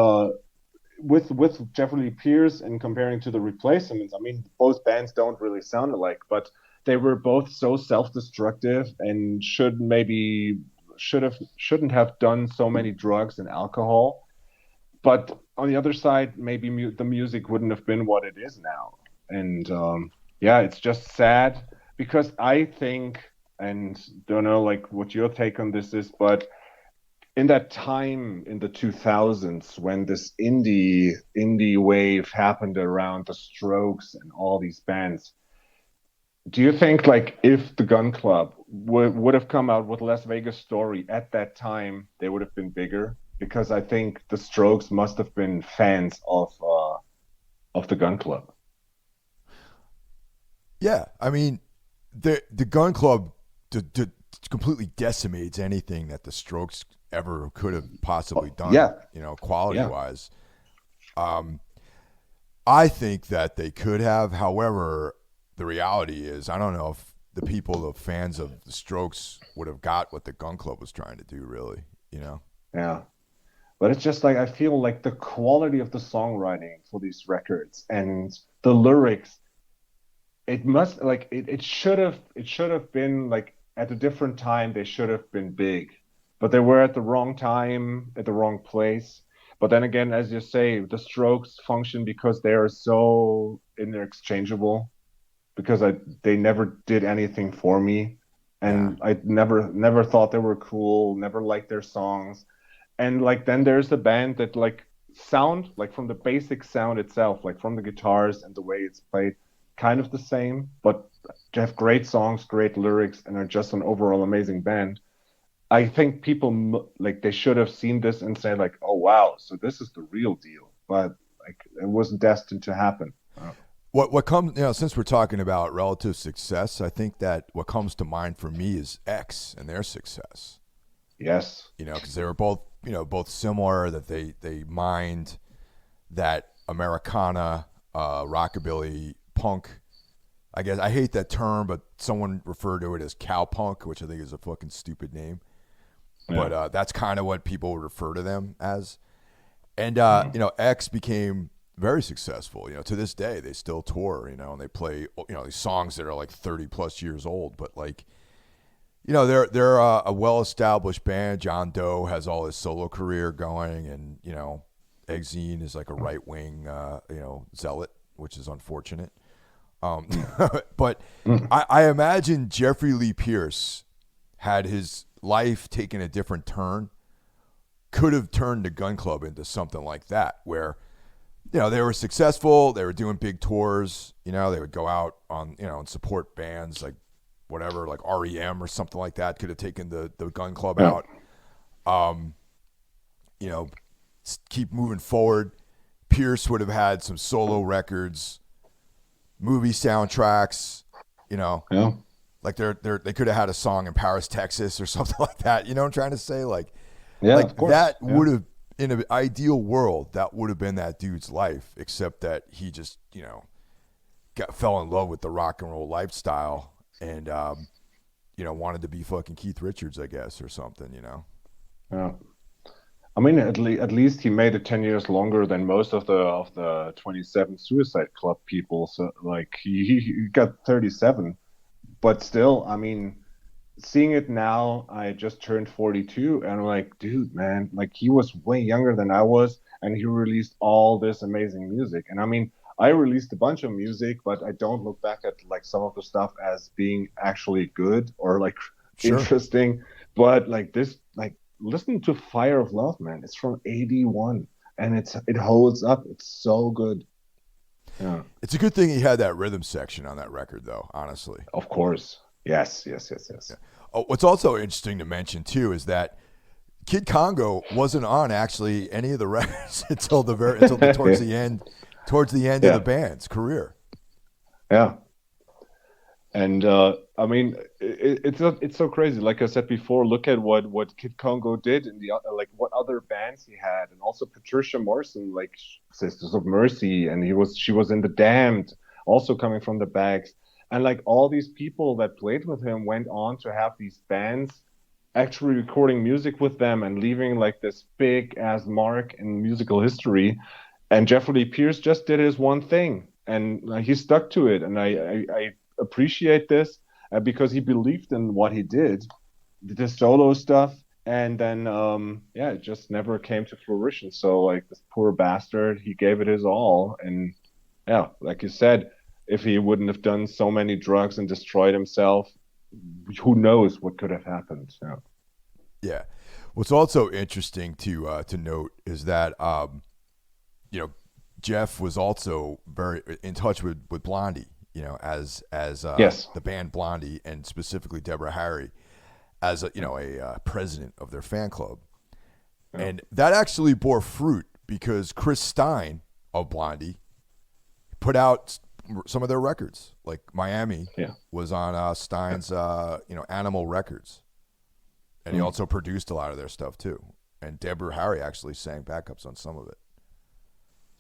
B: with Jeffrey Lee Pierce and comparing to the replacements. I mean, both bands don't really sound alike, but they were both so self-destructive and shouldn't have done so many drugs and alcohol. But on the other side, maybe the music wouldn't have been what it is now. And yeah, it's just sad because I think, and don't know like what your take on this is, but in that time in the 2000s when this indie wave happened around the Strokes and all these bands, do you think like if the Gun Club would have come out with Las Vegas Story at that time, they would have been bigger? Because I think the Strokes must have been fans of the Gun Club.
A: Yeah, I mean, the Gun Club completely decimates anything that the Strokes ever could have possibly done.
B: Yeah,
A: Quality
B: yeah.
A: wise. Um, I think that they could have. However, the reality is, I don't know if the fans of the Strokes would have got what the Gun Club was trying to do. Really, you know.
B: Yeah. But it's just like I feel like the quality of the songwriting for these records and the lyrics, it must like it should have been like at a different time they should have been big. But they were at the wrong time, at the wrong place. But then again, as you say, the Strokes function because they are so interchangeable because they never did anything for me.
A: Yeah,
B: And I never thought they were cool, never liked their songs. And like then there's the band that like sound like from the basic sound itself, like from the guitars and the way it's played, kind of the same, but they have great songs, great lyrics, and are just an overall amazing band. I think people like they should have seen this and said like, oh wow, so this is the real deal. But like it wasn't destined to happen.
A: what comes, since we're talking about relative success, I think that what comes to mind for me is X and their success.
B: Yes.
A: Because they were both similar, that they mined that Americana, rockabilly, punk. I guess I hate that term, but someone referred to it as cowpunk, which I think is a fucking stupid name.
B: Yeah.
A: But that's kind of what people would refer to them as. And
B: Mhm.
A: X became very successful. To this day they still tour. And they play these songs that are like 30 plus years old, but like they're a well-established band. John Doe has all his solo career going, and Exene is like a right-wing, zealot, which is unfortunate. Um, but I imagine Jeffrey Lee Pierce had his life taken a different turn, could have turned the Gun Club into something like that, where they were successful, they were doing big tours, they would go out on and support bands like whatever, like REM or something like that, could have taken the Gun Club
B: Yeah.
A: out. Um, you know, keep moving forward. Pierce would have had some solo records, movie soundtracks.
B: Yeah.
A: Like they could have had a song in Paris, Texas, or something like that. You know what I'm trying to say?
B: Yeah,
A: Like
B: of course.
A: that
B: Yeah.
A: would have, in an ideal world, that would have been that dude's life. Except that he just fell in love with the rock and roll lifestyle, and wanted to be fucking Keith Richards, I guess, or something.
B: Yeah. I mean, at least he made it 10 years longer than most of the 27 Suicide Club people. So like he got 37, but still, I mean, seeing it now, I just turned 42, and I'm like, dude, man, like he was way younger than I was, and he released all this amazing music. And I mean, I released a bunch of music, but I don't look back at like some of the stuff as being actually good or like
A: Sure.
B: interesting. But like this, like listen to Fire of Love, man. It's from 81 and it holds up. It's so good. Yeah,
A: It's a good thing he had that rhythm section on that record, though, honestly.
B: of course. Yes, yes, yes,
A: Yeah.
B: yes.
A: Oh, what's also interesting to mention, too, is that Kid Congo wasn't on actually any of the records towards the end of the
B: Yeah,
A: band's career.
B: yeah. And I mean, it's so crazy. Like I said before, look at what Kid Congo did in like what other bands he had, and also Patricia Morrison, like Sisters of Mercy, and she was in the Damned, also coming from the Bags, and like all these people that played with him went on to have these bands, actually recording music with them and leaving like this big ass mark in musical history. And Jeffrey Lee Pierce just did his one thing, and he stuck to it. And I appreciate this because he believed in what he did, the solo stuff, and then yeah, it just never came to fruition. So like this poor bastard, he gave it his all, and yeah, like you said, if he wouldn't have done so many drugs and destroyed himself, who knows what could have happened. Yeah.
A: Yeah. What's also interesting to note is that you know Jeff was also very in touch with Blondie, as
B: Yes.
A: the band Blondie, and specifically Deborah Harry as a president of their fan club,
B: Yeah.
A: and that actually bore fruit because Chris Stein of Blondie put out some of their records. Like Miami
B: Yeah.
A: was on Stein's Animal Records, and he
B: Mm.
A: also produced a lot of their stuff too. And Deborah Harry actually sang backups on some of it.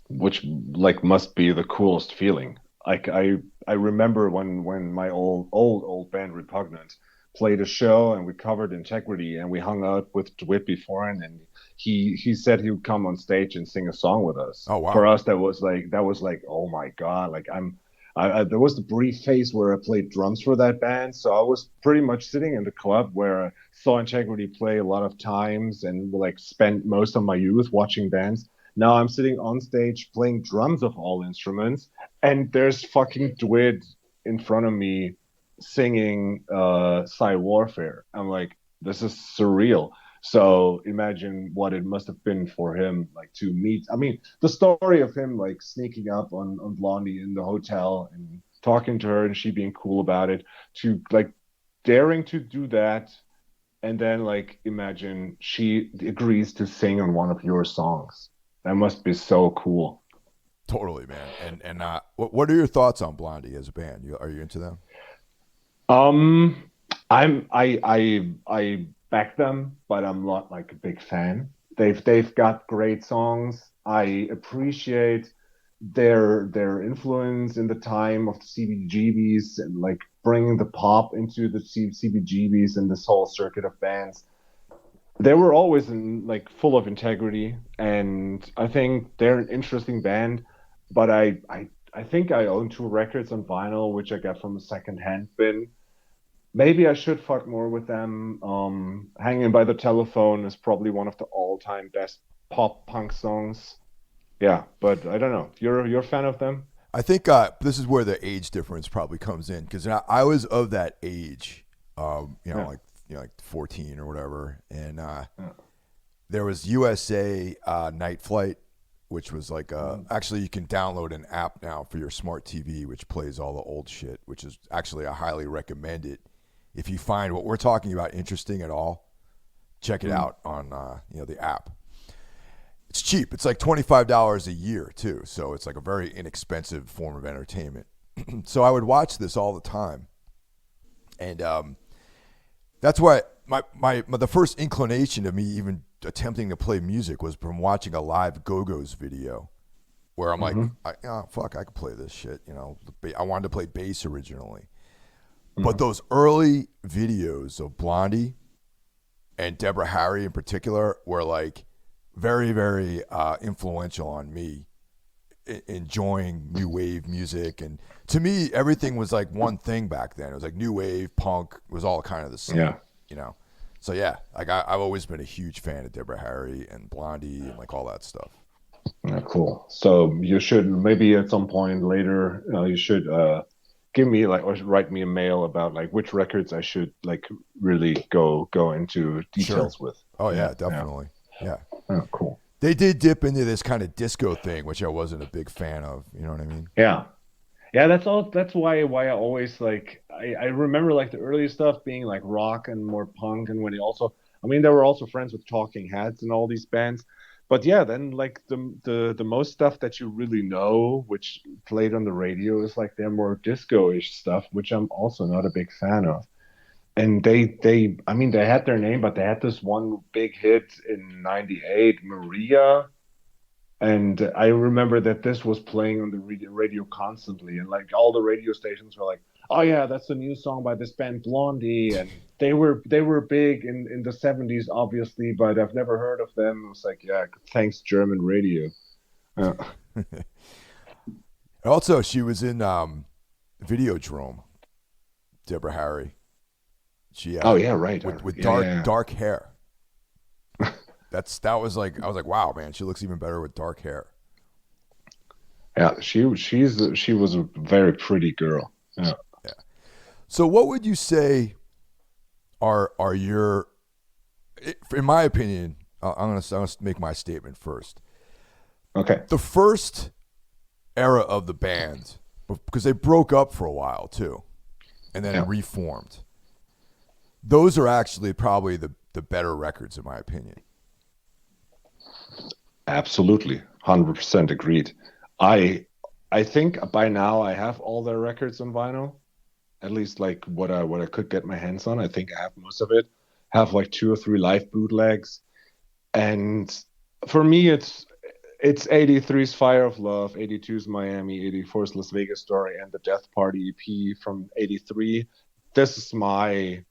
B: Which like must be the coolest feeling. Like I remember when my old band Repugnant played a show and we covered Integrity and we hung out with DeWitt beforehand and he said he would come on stage and sing a song with us.
A: Oh
B: For
A: wow,
B: us that was like oh my God, like there was the brief phase where I played drums for that band, so I was pretty much sitting in the club where I saw Integrity play a lot of times and like spent most of my youth watching bands. Now I'm sitting on stage playing drums of all instruments, and there's fucking Dwid in front of me singing Psy Warfare. I'm like, this is surreal. So imagine what it must have been for him, like to meet. I mean, the story of him like sneaking up on Blondie in the hotel and talking to her and she being cool about it, to like daring to do that, and then like imagine she agrees to sing on one of your songs. That must be so cool.
A: totally, man. And what are your thoughts on Blondie as a band? Are you into them?
B: Um, I back them, but I'm not like a big fan. They've got great songs. I appreciate their influence in the time of the CBGBs and like bringing the pop into the CBGBs and this whole circuit of bands. They were always like full of integrity, and I think they're an interesting band. But I think I own two records on vinyl, which I got from a secondhand bin. Maybe I should fuck more with them. Hanging by the Telephone is probably one of the all-time best pop punk songs. Yeah, but I don't know. You're a fan of them?
A: I think this is where the age difference probably comes in because I was of that age,
B: Yeah,
A: like 14 or whatever, and
B: yeah.
A: there was USA Night Flight, which was like
B: Mm.
A: actually you can download an app now for your smart TV, which plays all the old shit, which is actually I highly recommend it. If you find what we're talking about interesting at all, check it
B: Mm.
A: out on the app. It's cheap. It's like $25 a year too, so it's like a very inexpensive form of entertainment. So I would watch this all the time, and that's why the first inclination of me even attempting to play music was from watching a live Go-Go's video, where I'm like,
B: Hmm.
A: oh, fuck, I could play this shit. I wanted to play bass originally, but
B: Hmm.
A: those early videos of Blondie and Deborah Harry in particular were like very, very influential on me enjoying new wave music. And to me, everything was like one thing back then. It was like new wave, punk, it was all kind of the same,
B: Yeah.
A: you know? So yeah, like I've always been a huge fan of Deborah Harry and Blondie and like all that stuff.
B: Yeah, cool. So you should maybe at some point later, you should give me like or write me a mail about like which records I should like really go into
A: Sure.
B: details with.
A: Oh
B: Yeah,
A: yeah,
B: yeah.
A: definitely. Yeah.
B: Oh, cool.
A: They did dip into this kind of disco thing, which I wasn't a big fan of. You know what I mean?
B: Yeah. Yeah, that's all. That's why I always like I remember like the early stuff being like rock and more punk, and when he also I mean they were also friends with Talking Heads and all these bands, but yeah, then like the most stuff that you really know, which played on the radio, is like their more disco-ish stuff, which I'm also not a big fan of. And they I mean they had their name, but they had this one big hit in '98, Maria, and I remember that this was playing on the radio constantly, and like all the radio stations were like, "Oh yeah, that's the new song by this band Blondie," and they were big in the '70s, obviously, but I've never heard of them. It was like, yeah, thanks German radio. Yeah.
A: Also, she was in Videodrome, Deborah Harry. She
B: Oh yeah, right.
A: with
B: Yeah,
A: dark
B: yeah,
A: dark hair. that was like I was like, wow, man, she looks even better with dark hair.
B: Yeah, she was a very pretty girl. Yeah.
A: Yeah. So what would you say are your in my opinion, I'm gonna make my statement first.
B: Okay.
A: The first era of the band, because they broke up for a while too, and then
B: Yeah.
A: reformed. Those are actually probably the better records in my opinion.
B: Absolutely. 100% agreed. I I think by now I have all their records on vinyl. At least like what I could get my hands on. I think I have most of it. Have like two or three live bootlegs. And for me it's 83's Fire of Love, 82's Miami, 84's Las Vegas Story, and the Death Party EP from 83. This is my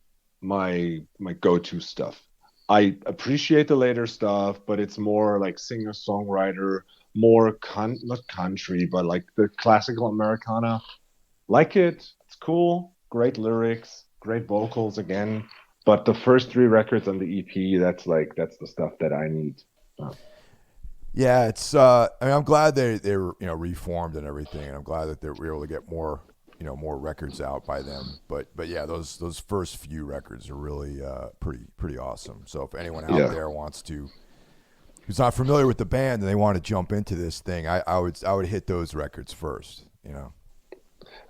B: go-to stuff. I appreciate the later stuff, but it's more like singer-songwriter, more not country, but like the classical Americana. Like it, it's cool, great lyrics, great vocals again. But the first three records on the EP, that's the stuff that I need. Uh,
A: Yeah, it's. I mean, I'm glad they were reformed and everything, and I'm glad that they were able to get more more records out by them. But yeah, those first few records are really pretty awesome. So if anyone out
B: yeah.
A: there wants to who's not familiar with the band and they want to jump into this thing, I would hit those records first.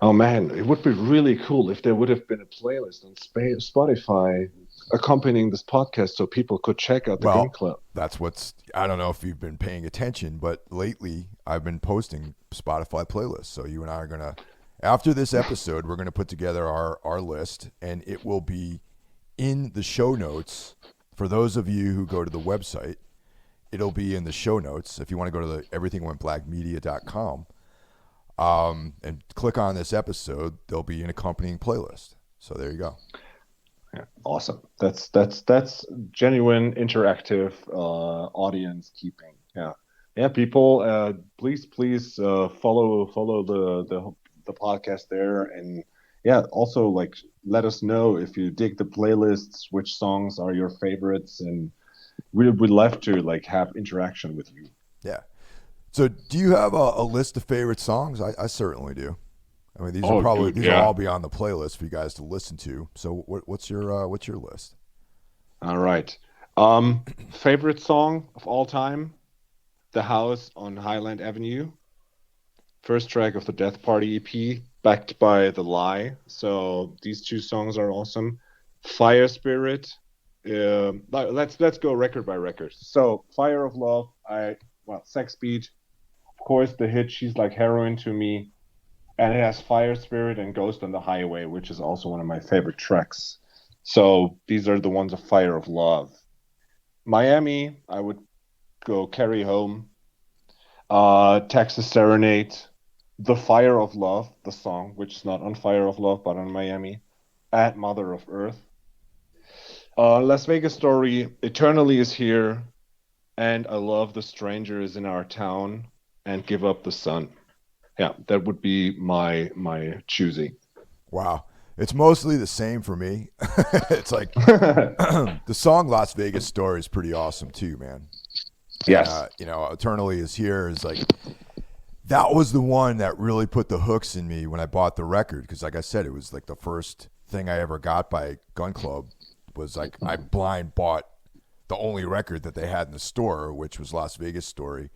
B: Oh man, it would be really cool if there would have been a playlist on Spotify accompanying this podcast so people could check out the Gun
A: Well,
B: Club.
A: that's what's. I don't know if you've been paying attention, but lately I've been posting Spotify playlists. So you and I are gonna, after this episode, we're gonna put together our list, and it will be in the show notes for those of you who go to the website. It'll be in the show notes if you want to go to the everythingwentblackmedia.com and click on this episode. There'll be an accompanying playlist. So there you go.
B: Yeah, awesome. That's genuine interactive audience keeping. Yeah, yeah. People, please follow the podcast there, and yeah, also like let us know if you dig the playlists, which songs are your favorites, and we'd love to like have interaction with you.
A: Yeah. So do you have a list of favorite songs? I certainly do. I mean,
B: Oh, dude,
A: these will
B: yeah.
A: all be on the playlist for you guys to listen to. So what's your list?
B: All right. Favorite song of all time, "The House on Highland Avenue." First track of the Death Party EP, backed by The Lie. So these two songs are awesome. Fire Spirit. Let's go record by record. So Fire of Love. Sex Beat. Of course, the hit "She's Like Heroin to Me," and it has Fire Spirit and Ghost on the Highway, which is also one of my favorite tracks. So these are the ones of Fire of Love. Miami, I would go Carry Home. Texas Serenade. The Fire of Love, the song, which is not on Fire of Love, but on Miami. And Mother of Earth. Las Vegas Story, Eternally is Here, and I Love the Stranger is in Our Town, and Give Up the Sun. Yeah, that would be my choosing.
A: Wow. It's mostly the same for me. It's like the song Las Vegas Story is pretty awesome too, man. And
B: Yes.
A: Eternally is Here is like that was the one that really put the hooks in me when I bought the record because like I said, it was like the first thing I ever got by Gun Club was like I blind bought the only record that they had in the store, which was Las Vegas Story.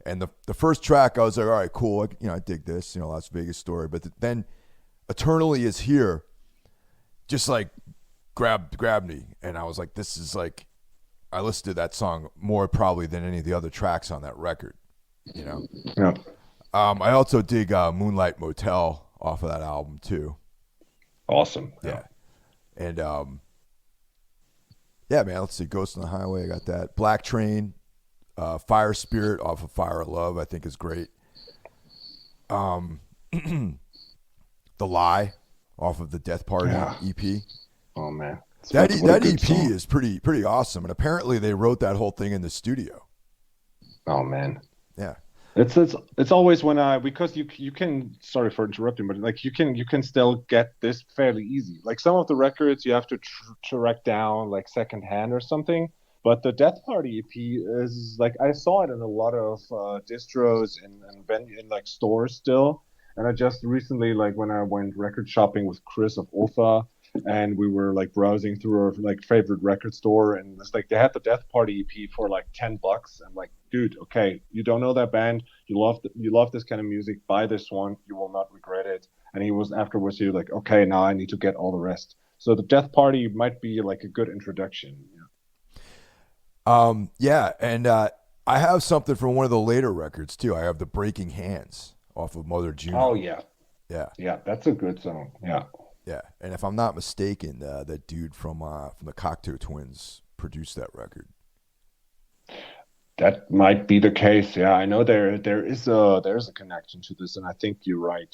A: And the first track, I was like, all right, cool. I dig this, Las Vegas Story. But then Eternally is Here just like grabbed me. And I was like, this is like, I listened to that song more probably than any of the other tracks on that record.
B: Yeah.
A: I also dig Moonlight Motel off of that album too.
B: Awesome.
A: Yeah. And yeah, man, let's see. Ghost on the Highway, I got that. Black Train, Fire Spirit off of Fire of Love, I think is great. The Lie off of the Death Party EP.
B: Oh man.
A: That
B: What a good
A: EP
B: song.
A: is pretty awesome, and apparently they wrote that whole thing in the studio.
B: Oh man.
A: Yeah.
B: It's always when I because you can sorry for interrupting, but like you can still get this fairly easy. Like some of the records you have to track down like secondhand or something, But the Death Party EP is like I saw it in a lot of distros in like stores still. And I just recently, like when I went record shopping with Chris of Ofa, and we were like browsing through our like favorite record store, and it's like they had the Death Party EP for like $10. I'm like, dude, okay, you don't know that band, you love this kind of music, buy this one, you will not regret it. And he was afterwards, he was like, okay, now I need to get all the rest. So the Death Party might be like a good introduction.
A: Yeah, and I have something from one of the later records too. I have the Breaking Hands off of Mother
B: Oh
A: Juno.
B: yeah,
A: Yeah,
B: yeah, that's a good song. Yeah,
A: yeah, and if I'm not mistaken, that dude from the Cocteau Twins produced that record.
B: that might be the case. Yeah, I know there's a connection to this, and I think you're right.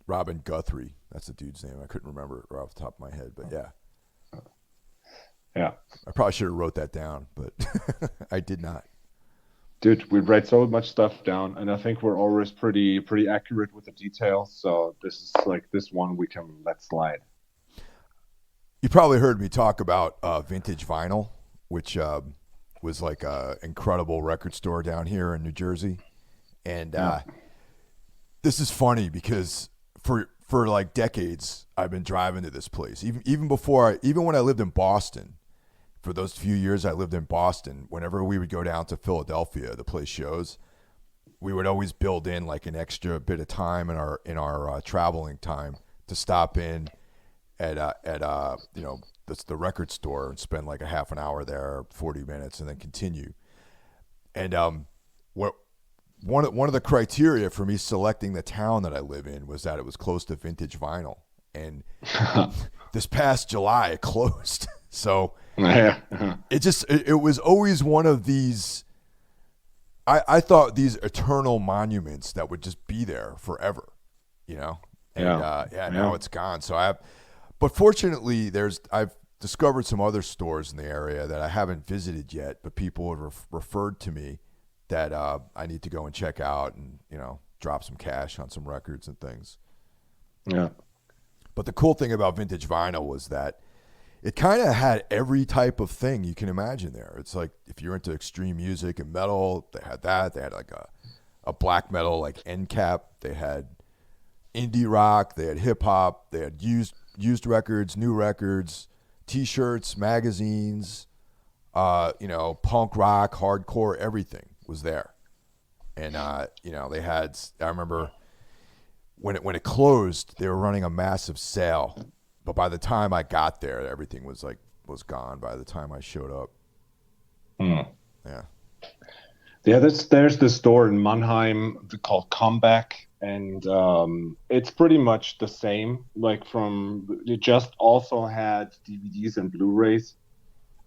A: Robin Guthrie, that's the dude's name. I couldn't remember it right off the top of my head, but yeah,
B: Yeah,
A: I probably should have wrote that down, but I did not.
B: dude, we write so much stuff down, and I think we're always pretty accurate with the details. So this is like this one we can let slide.
A: You probably heard me talk about Vintage Vinyl, which was like a incredible record store down here in New Jersey, and
B: Yeah,
A: this is funny because for like decades I've been driving to this place. Even before even when I lived in Boston, for those few years I lived in Boston, whenever we would go down to Philadelphia to play shows, we would always build in like an extra bit of time in our traveling time to stop in at the record store and spend like a half an hour there, 40 minutes, and then continue. And what one of the criteria for me selecting the town that I live in was that it was close to Vintage Vinyl. And this past July it closed. So
B: yeah,
A: it was always one of these. I thought these eternal monuments that would just be there forever, you know. And
B: yeah,
A: yeah, now
B: yeah.
A: it's gone. But fortunately, I've discovered some other stores in the area that I haven't visited yet, but people have referred to me that I need to go and check out and drop some cash on some records and things.
B: Yeah.
A: But the cool thing about Vintage Vinyl was that it kind of had every type of thing you can imagine there. It's like if you're into extreme music and metal, they had that. They had like a black metal like end cap. They had indie rock. They had hip hop. They had used records, new records, T-shirts, magazines. Punk rock, hardcore, everything was there. And they had. I remember when it closed, they were running a massive sale. But by the time I got there, everything was gone by the time I showed up.
B: Hmm.
A: Yeah.
B: Yeah, there's this store in Mannheim called Comeback, and it's pretty much the same. Like it just also had DVDs and Blu-rays.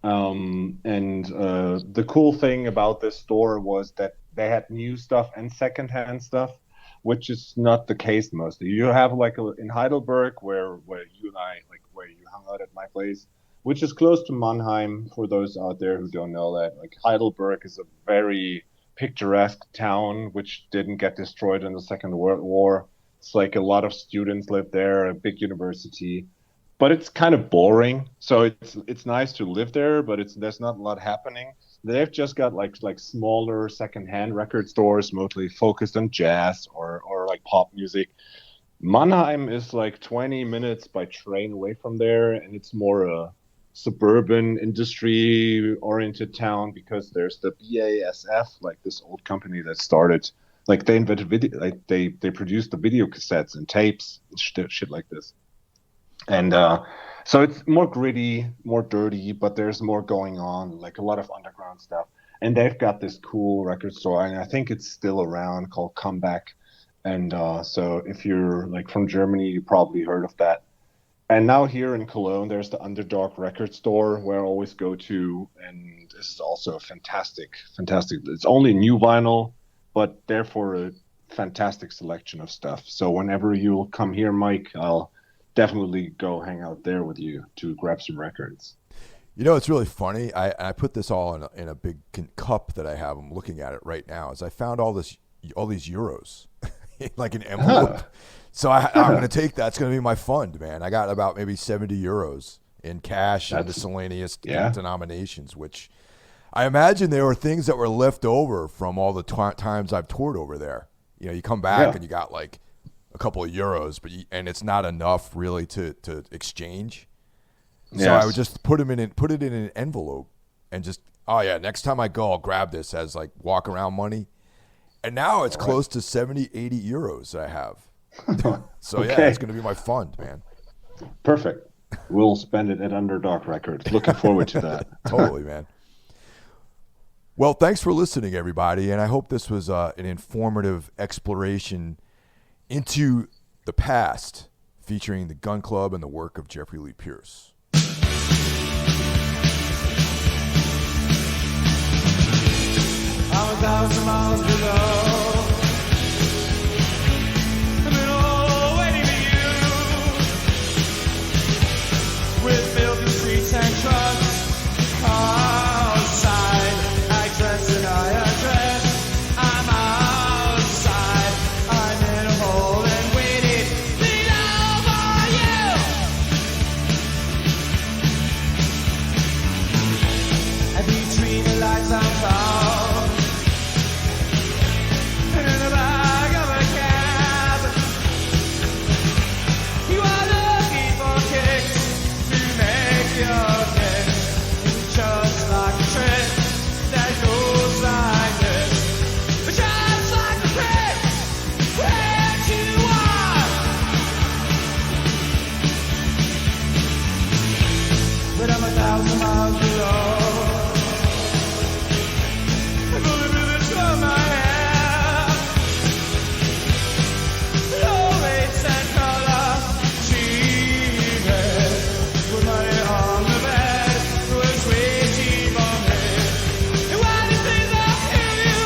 B: And the cool thing about this store was that they had new stuff and secondhand stuff, which is not the case mostly. You have like in Heidelberg, where you and I like where you hung out at my place, which is close to Mannheim. For those out there who don't know that, like Heidelberg is a very picturesque town which didn't get destroyed in the Second World War. It's like a lot of students live there, a big university, but it's kind of boring. So it's nice to live there, but there's not a lot happening. They've just got like smaller secondhand record stores, mostly focused on jazz or like pop music. Mannheim is like 20 minutes by train away from there, and it's more a suburban industry oriented town because there's the BASF, like this old company that started, like they invented video, like they produced the video cassettes and tapes and shit like this. And so it's more gritty, more dirty, but there's more going on, like a lot of underground stuff. And they've got this cool record store, and I think it's still around, called Comeback. And so if you're like from Germany, you probably heard of that. And now here in Cologne, there's the Underdog record store where I always go to, and this is also a fantastic. It's only new vinyl, but therefore a fantastic selection of stuff. So whenever you'll come here, Mike, I'll definitely go hang out there with you to grab some records.
A: It's really funny. I put this all in a big cup that I have. I'm looking at it right now. As I found all these euros, like an envelope. So I'm going to take that. It's going to be my fund, man. I got about maybe 70 euros in cash and
B: That's
A: miscellaneous
B: yeah,
A: denominations, which I imagine there were things that were left over from all the times I've toured over there. You know, you come back and you got like a couple of euros, and it's not enough really to exchange. So I would just put it in an envelope and just, oh yeah, next time I go, I'll grab this as like walk around money. And now it's close to 70, 80 euros that I have. So yeah, it's going to be my fund, man.
B: Perfect. We'll spend it at Underdog Records. Looking forward to that.
A: Totally, man. Well, thanks for listening, everybody. And I hope this was an informative exploration into the past, featuring the Gun Club and the work of Jeffrey Lee Pierce.
C: 1,000 miles below, I've been all waiting for you, with filthy streets and trucks outside. I dress and I undress, I'm outside. I'm in a hole and waiting for you. And between the lights I'm found. But I'm 1,000 miles below. I believe in the drum of my hair. Low rates and color, cheated. Put money on the bed, was way cheap on me. And why do things I'll kill you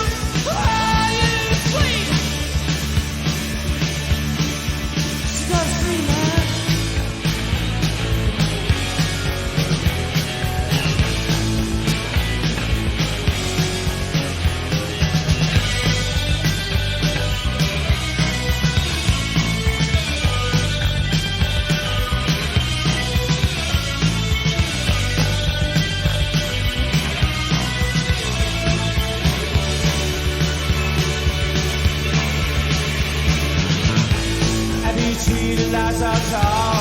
C: while you sleep? She got a free man. Treated as a dog.